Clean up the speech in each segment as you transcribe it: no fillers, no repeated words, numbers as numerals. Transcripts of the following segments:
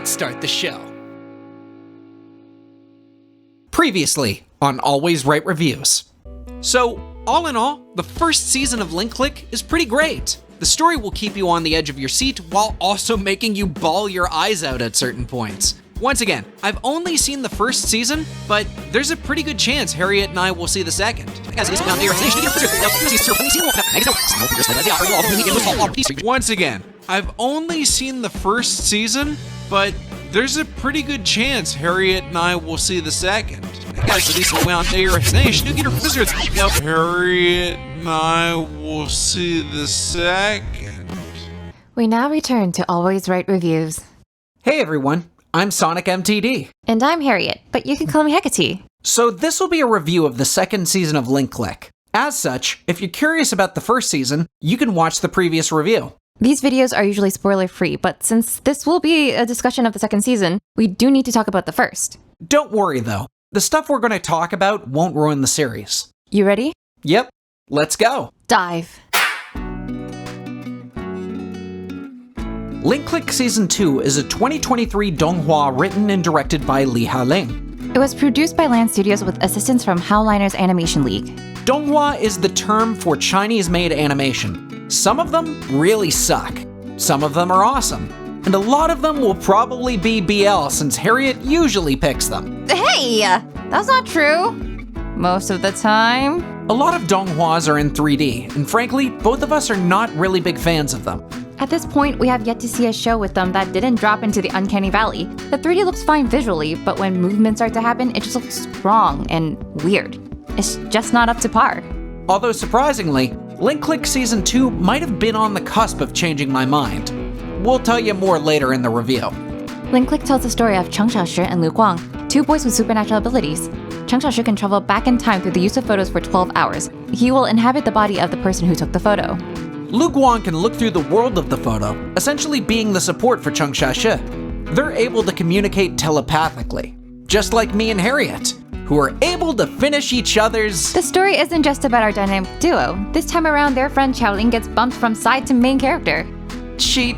let's start the show. Previously on Always Right Reviews. So, all in all, the first season of Link Click is pretty great. The story will keep you on the edge of your seat while also making you bawl your eyes out at certain points. Once again, I've only seen the first season, but there's a pretty good chance Harriet and I will see the second. Once again, I've only seen the first season, but there's a pretty good chance Harriet and I will see the second. Harriet and I will see the second. We now return to Always Right Reviews. Hey everyone, I'm SonicMTD. And I'm Harriet, but you can call me Hecate. So this will be a review of the second season of Link Click. As such, if you're curious about the first season, you can watch the previous review. These videos are usually spoiler-free, but since this will be a discussion of the second season, we do need to talk about the first. Don't worry though, the stuff we're going to talk about won't ruin the series. You ready? Yep, let's go. Dive. Link Click Season 2 is a 2023 Donghua written and directed by Li Haling. It was produced by Land Studios with assistance from Howliner's Animation League. Donghua is the term for Chinese-made animation. Some of them really suck. Some of them are awesome. And a lot of them will probably be BL since Harriet usually picks them. Hey! That's not true. Most of the time. A lot of Donghuas are in 3D, and frankly, both of us are not really big fans of them. At this point, we have yet to see a show with them that didn't drop into the uncanny valley. The 3D looks fine visually, but when movements start to happen, it just looks wrong and weird. It's just not up to par. Although surprisingly, Link Click Season 2 might have been on the cusp of changing my mind. We'll tell you more later in the review. Link Click tells the story of Chen and Lu Guang, two boys with supernatural abilities. Chen can travel back in time through the use of photos for 12 hours. He will inhabit the body of the person who took the photo. Lu Guang can look through the world of the photo, essentially being the support for Chen Xiaoshi. They're able to communicate telepathically, just like me and Harriet, who are able to finish each other's... The story isn't just about our dynamic duo. This time around, their friend Xiaoling gets bumped from side to main character. She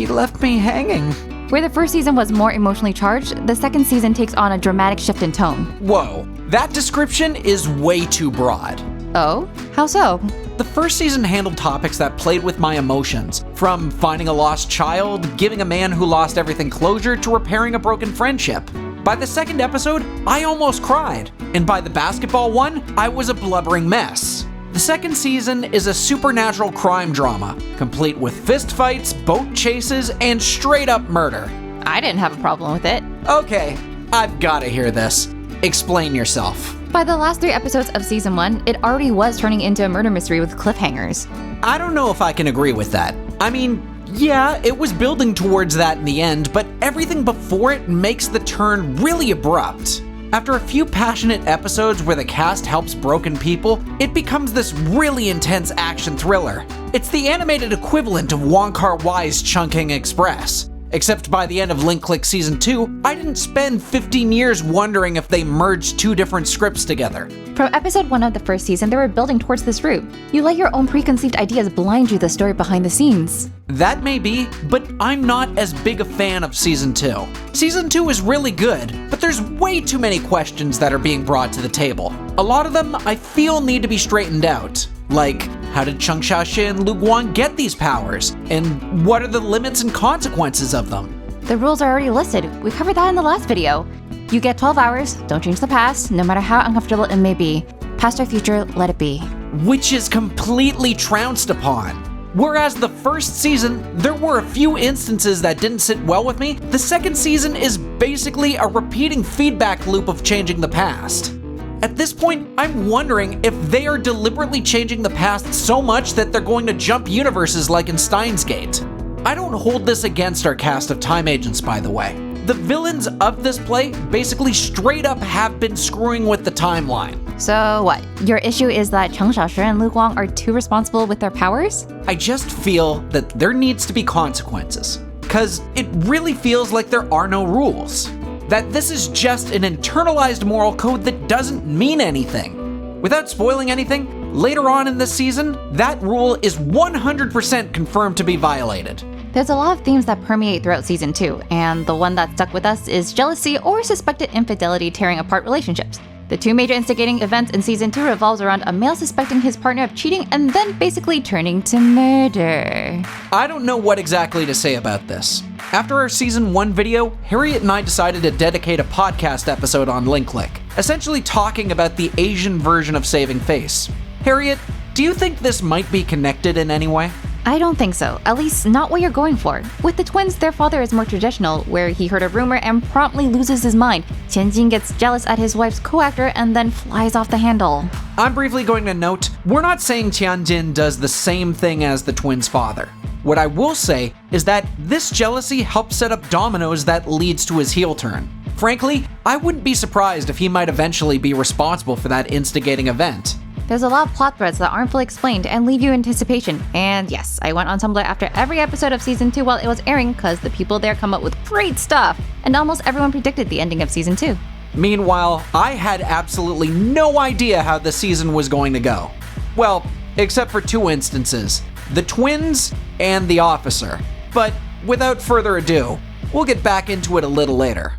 left me hanging. Where the first season was more emotionally charged, the second season takes on a dramatic shift in tone. Whoa, that description is way too broad. Oh? How so? The first season handled topics that played with my emotions, from finding a lost child, giving a man who lost everything closure, to repairing a broken friendship. By the second episode, I almost cried, and by the basketball one, I was a blubbering mess. The second season is a supernatural crime drama, complete with fistfights, boat chases, and straight-up murder. I didn't have a problem with it. Okay, I've gotta hear this. Explain yourself. By the last 3 episodes of Season 1, it already was turning into a murder mystery with cliffhangers. I don't know if I can agree with that. I mean, yeah, it was building towards that in the end, but everything before it makes the turn really abrupt. After a few passionate episodes where the cast helps broken people, it becomes this really intense action thriller. It's the animated equivalent of Wong Kar-wai's Chungking Express. Except by the end of Link Click Season 2, I didn't spend 15 years wondering if they merged 2 different scripts together. From episode 1 of the first season, they were building towards this route. You let your own preconceived ideas blind you the story behind the scenes. That may be, but I'm not as big a fan of Season 2. Season 2 is really good, but there's way too many questions that are being brought to the table. A lot of them I feel need to be straightened out. Like, how did Chen Xiaoshi and Lu Guang get these powers? And what are the limits and consequences of them? The rules are already listed. We covered that in the last video. You get 12 hours, don't change the past, no matter how uncomfortable it may be. Past or future, let it be. Which is completely trounced upon. Whereas the first season, there were a few instances that didn't sit well with me, the second season is basically a repeating feedback loop of changing the past. At this point, I'm wondering if they are deliberately changing the past so much that they're going to jump universes like in Steins Gate. I don't hold this against our cast of time agents, by the way. The villains of this play basically straight up have been screwing with the timeline. So what? Your issue is that Chen Xiaoshi and Lu Guang are too responsible with their powers? I just feel that there needs to be consequences. 'Cause it really feels like there are no rules. That this is just an internalized moral code that doesn't mean anything. Without spoiling anything, later on in this season, that rule is 100% confirmed to be violated. There's a lot of themes that permeate throughout season 2, and the one that stuck with us is jealousy or suspected infidelity tearing apart relationships. The two major instigating events in season 2 revolves around a male suspecting his partner of cheating and then basically turning to murder. I don't know what exactly to say about this. After our season 1 video, Harriet and I decided to dedicate a podcast episode on LinkClick, essentially talking about the Asian version of saving face. Harriet, do you think this might be connected in any way? I don't think so, at least not what you're going for. With the twins, their father is more traditional, where he heard a rumor and promptly loses his mind. Tianjin gets jealous at his wife's co-actor and then flies off the handle. I'm briefly going to note, we're not saying Tianjin does the same thing as the twins' father. What I will say is that this jealousy helps set up dominoes that leads to his heel turn. Frankly, I wouldn't be surprised if he might eventually be responsible for that instigating event. There's a lot of plot threads that aren't fully explained and leave you in anticipation. And yes, I went on Tumblr after every episode of season 2 while it was airing because the people there come up with great stuff. And almost everyone predicted the ending of season 2. Meanwhile, I had absolutely no idea how the season was going to go. Well, except for 2 instances, the twins and the officer. But without further ado, we'll get back into it a little later.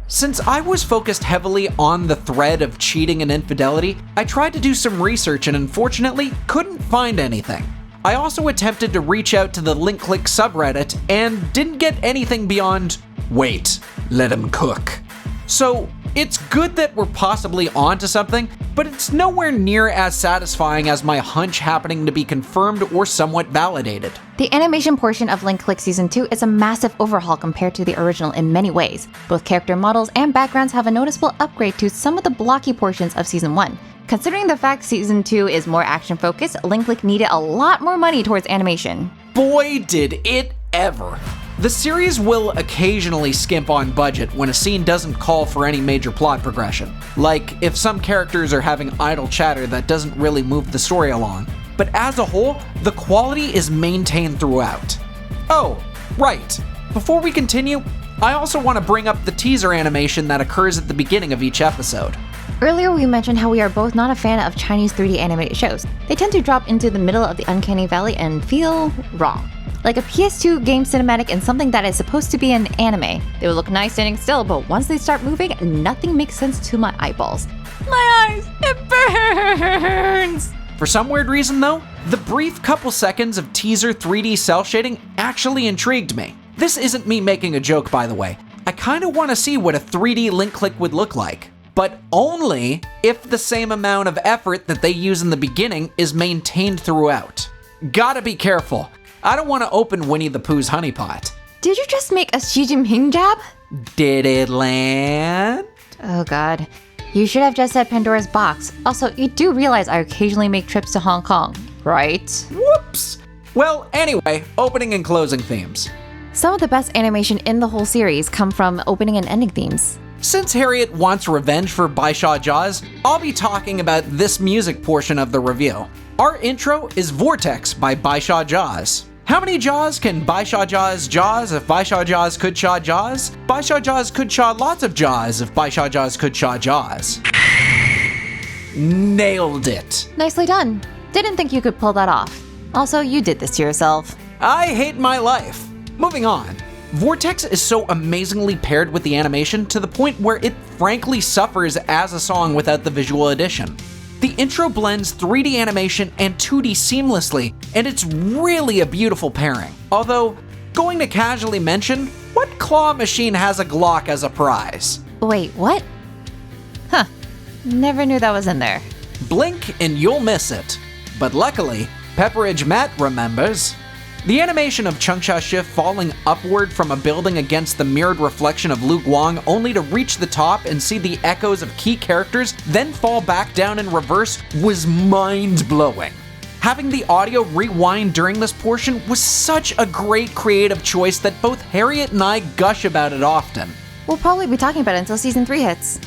Since I was focused heavily on the thread of cheating and infidelity, I tried to do some research and unfortunately couldn't find anything. I also attempted to reach out to the LinkClick subreddit and didn't get anything beyond, wait, let him cook. So it's good that we're possibly onto something, but it's nowhere near as satisfying as my hunch happening to be confirmed or somewhat validated. The animation portion of LinkClick Season 2 is a massive overhaul compared to the original in many ways. Both character models and backgrounds have a noticeable upgrade to some of the blocky portions of Season 1. Considering the fact Season 2 is more action-focused, LinkClick needed a lot more money towards animation. Boy, did it ever! The series will occasionally skimp on budget when a scene doesn't call for any major plot progression, like if some characters are having idle chatter that doesn't really move the story along. But as a whole, the quality is maintained throughout. Oh, right. Before we continue, I also want to bring up the teaser animation that occurs at the beginning of each episode. Earlier we mentioned how we are both not a fan of Chinese 3D animated shows. They tend to drop into the middle of the uncanny valley and feel wrong. Like a PS2 game cinematic in something that is supposed to be an anime. They will look nice standing still, but once they start moving, nothing makes sense to my eyeballs. My eyes, it burns! For some weird reason though, the brief couple seconds of teaser 3D cell shading actually intrigued me. This isn't me making a joke, by the way. I kinda wanna see what a 3D LinkClick would look like, but only if the same amount of effort that they use in the beginning is maintained throughout. Gotta be careful. I don't want to open Winnie the Pooh's honeypot. Did you just make a Xi Jinping jab? Did it land? Oh god. You should have just said Pandora's box. Also, you do realize I occasionally make trips to Hong Kong, right? Whoops! Well, anyway, opening and closing themes. Some of the best animation in the whole series come from opening and ending themes. Since Harriet wants revenge for Baisha Jaws, I'll be talking about this music portion of the review. Our intro is Vortex by Baisha Jaws. How many jaws can Baisha Jaws jaws if Baisha Jaws could shaw jaws? Baisha Jaws could shaw lots of jaws if Baisha Jaws could shaw jaws. Nailed it. Nicely done. Didn't think you could pull that off. Also, you did this to yourself. I hate my life. Moving on. Vortex is so amazingly paired with the animation to the point where it frankly suffers as a song without the visual addition. The intro blends 3D animation and 2D seamlessly, and it's really a beautiful pairing. Although, going to casually mention, what claw machine has a Glock as a prize? Wait, what? Huh. Never knew that was in there. Blink and you'll miss it. But luckily, Pepperidge Matt remembers. The animation of Changsha Shift falling upward from a building against the mirrored reflection of Lu Guang only to reach the top and see the echoes of key characters then fall back down in reverse was mind-blowing. Having the audio rewind during this portion was such a great creative choice that both Harriet and I gush about it often. We'll probably be talking about it until season 3 hits.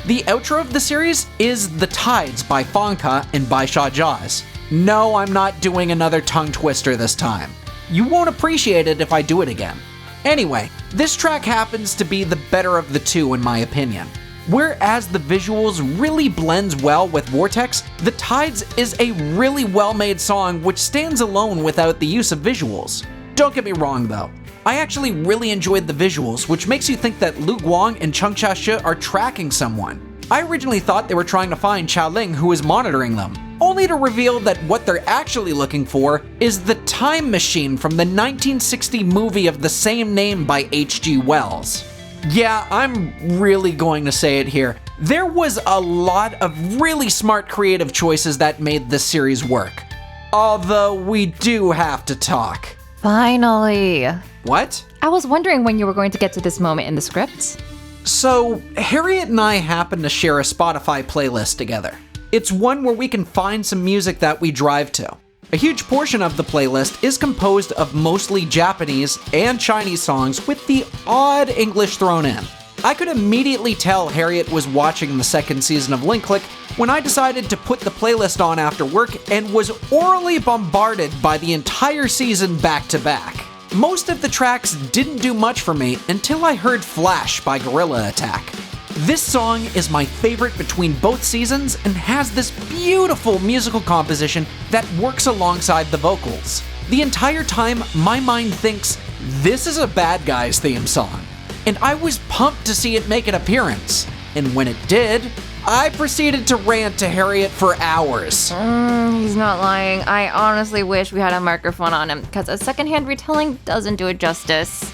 The outro of the series is The Tides by Fangka and Baisha Jaws. No, I'm not doing another tongue twister this time. You won't appreciate it if I do it again. Anyway, this track happens to be the better of the two in my opinion. Whereas the visuals really blends well with Vortex, The Tides is a really well-made song which stands alone without the use of visuals. Don't get me wrong though. I actually really enjoyed the visuals, which makes you think that Lu Guang and Cheng Xiaxue are tracking someone. I originally thought they were trying to find Chao Ling, who is monitoring them, only to reveal that what they're actually looking for is the time machine from the 1960 movie of the same name by H.G. Wells. Yeah, I'm really going to say it here. There was a lot of really smart creative choices that made this series work. Although we do have to talk. Finally. What? I was wondering when you were going to get to this moment in the script. So, Harriet and I happen to share a Spotify playlist together. It's one where we can find some music that we drive to. A huge portion of the playlist is composed of mostly Japanese and Chinese songs with the odd English thrown in. I could immediately tell Harriet was watching the second season of Link Click when I decided to put the playlist on after work and was orally bombarded by the entire season back to back. Most of the tracks didn't do much for me until I heard Flash by Gorilla Attack. This song is my favorite between both seasons and has this beautiful musical composition that works alongside the vocals. The entire time, my mind thinks, this is a Bad Guys theme song. And I was pumped to see it make an appearance. And when it did, I proceeded to rant to Harriet for hours. He's not lying. I honestly wish we had a microphone on him, because a secondhand retelling doesn't do it justice.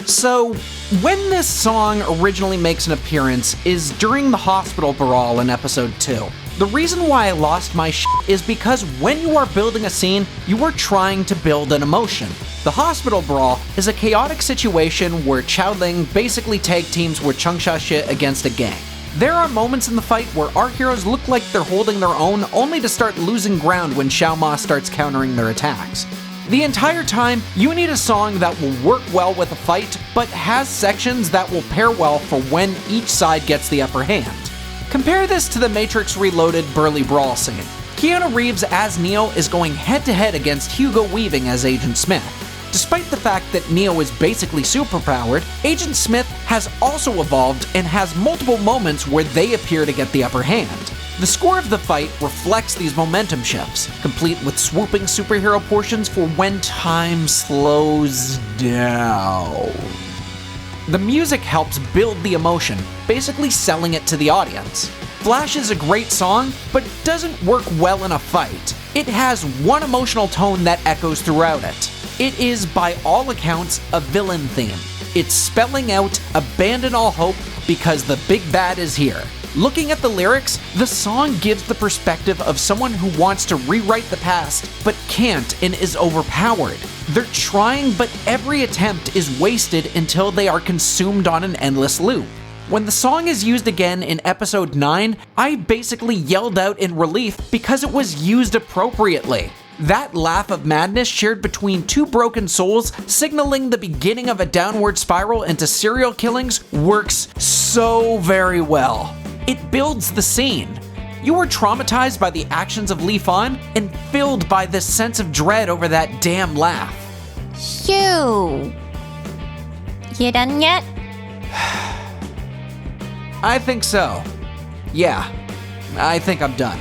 So, when this song originally makes an appearance is during the hospital brawl in episode 2. The reason why I lost my shit is because when you are building a scene, you are trying to build an emotion. The hospital brawl is a chaotic situation where Chao Ling basically tag teams with Cheng Xiaxue against a gang. There are moments in the fight where our heroes look like they're holding their own, only to start losing ground when Xiao Ma starts countering their attacks. The entire time, you need a song that will work well with a fight, but has sections that will pair well for when each side gets the upper hand. Compare this to the Matrix Reloaded Burly Brawl scene. Keanu Reeves as Neo is going head-to-head against Hugo Weaving as Agent Smith. Despite the fact that Neo is basically superpowered, Agent Smith has also evolved and has multiple moments where they appear to get the upper hand. The score of the fight reflects these momentum shifts, complete with swooping superhero portions for when time slows down. The music helps build the emotion, basically selling it to the audience. Flash is a great song, but doesn't work well in a fight. It has one emotional tone that echoes throughout it. It is, by all accounts, a villain theme. It's spelling out, abandon all hope because the big bad is here. Looking at the lyrics, the song gives the perspective of someone who wants to rewrite the past, but can't and is overpowered. They're trying, but every attempt is wasted until they are consumed on an endless loop. When the song is used again in episode 9, I basically yelled out in relief because it was used appropriately. That laugh of madness shared between two broken souls, signaling the beginning of a downward spiral into serial killings, works so very well. It builds the scene. You are traumatized by the actions of Li Fan and filled by this sense of dread over that damn laugh. Shoo! You done yet? I think so. Yeah, I think I'm done.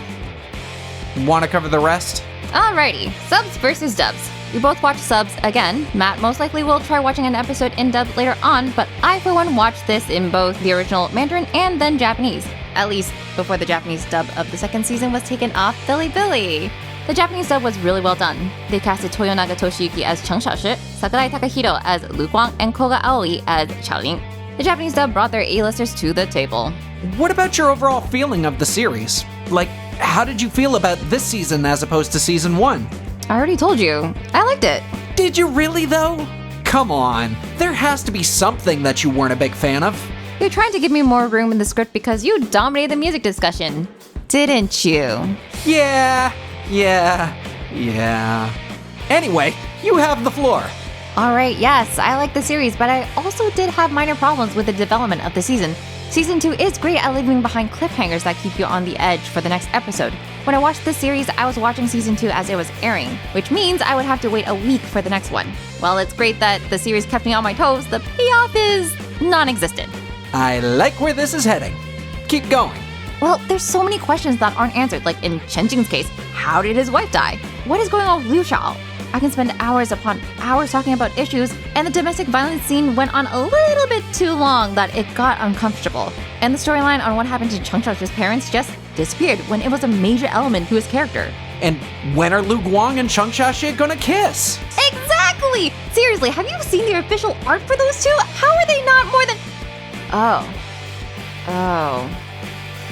Want to cover the rest? Alrighty, subs versus dubs. We both watched subs again. Matt most likely will try watching an episode in dub later on, but I for one watched this in both the original Mandarin and then Japanese. At least before the Japanese dub of the second season was taken off Bilibili. The Japanese dub was really well done. They casted Toyonaga Toshiyuki as Cheng Xiaxue, Sakurai Takahiro as Lu Guang, and Koga Aoi as Chao Ling. The Japanese dub brought their A-listers to the table. What about your overall feeling of the series? Like, how did you feel about this season as opposed to season 1? I already told you. I liked it. Did you really though? Come on, there has to be something that you weren't a big fan of. You're trying to give me more room in the script because you dominated the music discussion, didn't you? Yeah. Anyway, you have the floor. Alright, yes, I like the series, but I also did have minor problems with the development of the season. Season 2 is great at leaving behind cliffhangers that keep you on the edge for the next episode. When I watched this series, I was watching Season 2 as it was airing, which means I would have to wait a week for the next one. While it's great that the series kept me on my toes, the payoff is non-existent. I like where this is heading. Keep going. Well, there's so many questions that aren't answered, like in Chen Jing's case, how did his wife die? What is going on with Liu Shao? I can spend hours upon hours talking about issues, and the domestic violence scene went on a little bit too long that it got uncomfortable. And the storyline on what happened to Changcha's parents just disappeared when it was a major element to his character. And when are Lu Guang and Cheng Xiaxue gonna kiss? Exactly! Seriously, have you seen the official art for those two? How are they not more than... Oh.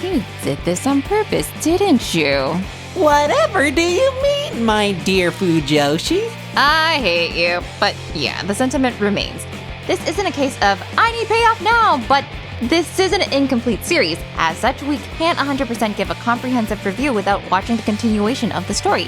You did this on purpose, didn't you? Whatever do you mean, my dear Fujoshi? I hate you, but yeah, the sentiment remains. This isn't a case of, I need payoff now, but this is an incomplete series. As such, we can't 100% give a comprehensive review without watching the continuation of the story.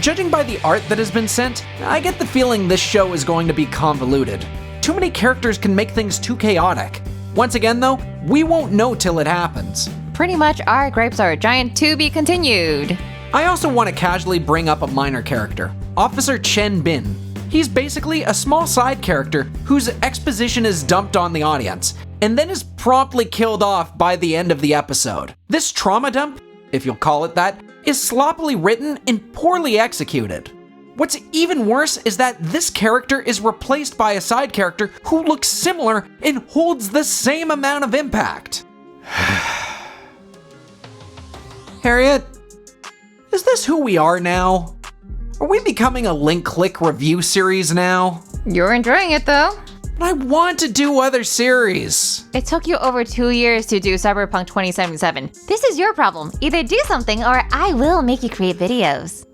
Judging by the art that has been sent, I get the feeling this show is going to be convoluted. Too many characters can make things too chaotic. Once again though, we won't know till it happens. Pretty much our gripes are a giant to be continued. I also want to casually bring up a minor character, Officer Chen Bin. He's basically a small side character whose exposition is dumped on the audience, and then is promptly killed off by the end of the episode. This trauma dump, if you'll call it that, is sloppily written and poorly executed. What's even worse is that this character is replaced by a side character who looks similar and holds the same amount of impact. Harriet, is this who we are now? Are we becoming a link-click review series now? You're enjoying it though. But I want to do other series. It took you over 2 years to do Cyberpunk 2077. This is your problem. Either do something or I will make you create videos.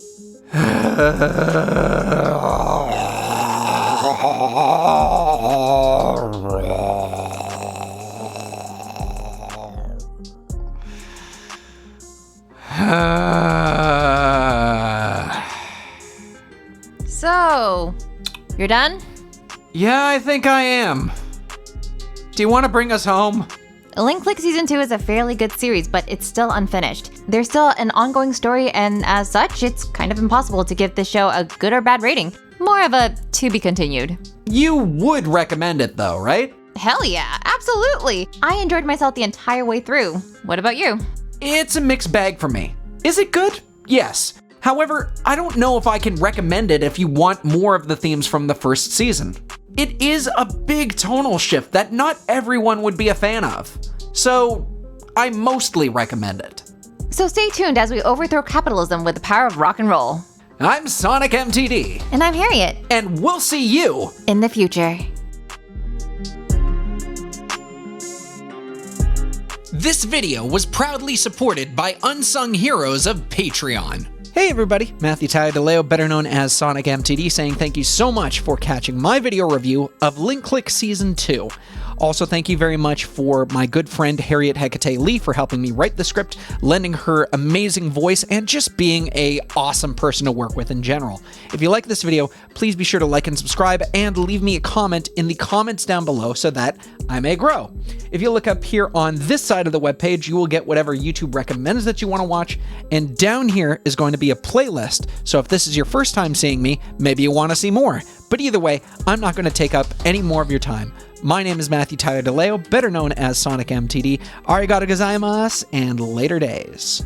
So, you're done? Yeah, I think I am. Do you want to bring us home? Link Click Season 2 is a fairly good series, but it's still unfinished. There's still an ongoing story, and as such, it's kind of impossible to give the show a good or bad rating. More of a to be continued. You would recommend it though, right? Hell yeah, absolutely! I enjoyed myself the entire way through. What about you? It's a mixed bag for me. Is it good? Yes. However, I don't know if I can recommend it if you want more of the themes from the first season. It is a big tonal shift that not everyone would be a fan of. So, I mostly recommend it. So stay tuned as we overthrow capitalism with the power of rock and roll. I'm SonicMTD. And I'm Harriet. And we'll see you in the future. This video was proudly supported by Unsung Heroes of Patreon. Hey everybody, Matthew Tyler DeLeo, better known as SonicMTD, saying thank you so much for catching my video review of Link Click Season 2. Also, thank you very much for my good friend Harriet Hecate Lee for helping me write the script, lending her amazing voice, and just being an awesome person to work with in general. If you like this video, please be sure to like and subscribe, and leave me a comment in the comments down below so that I may grow. If you look up here on this side of the webpage, you will get whatever YouTube recommends that you want to watch, and down here is going to be a playlist, so if this is your first time seeing me, maybe you want to see more. But either way, I'm not going to take up any more of your time. My name is Matthew Tyler DeLeo, better known as SonicMTD. Arigato gozaimasu, and later days.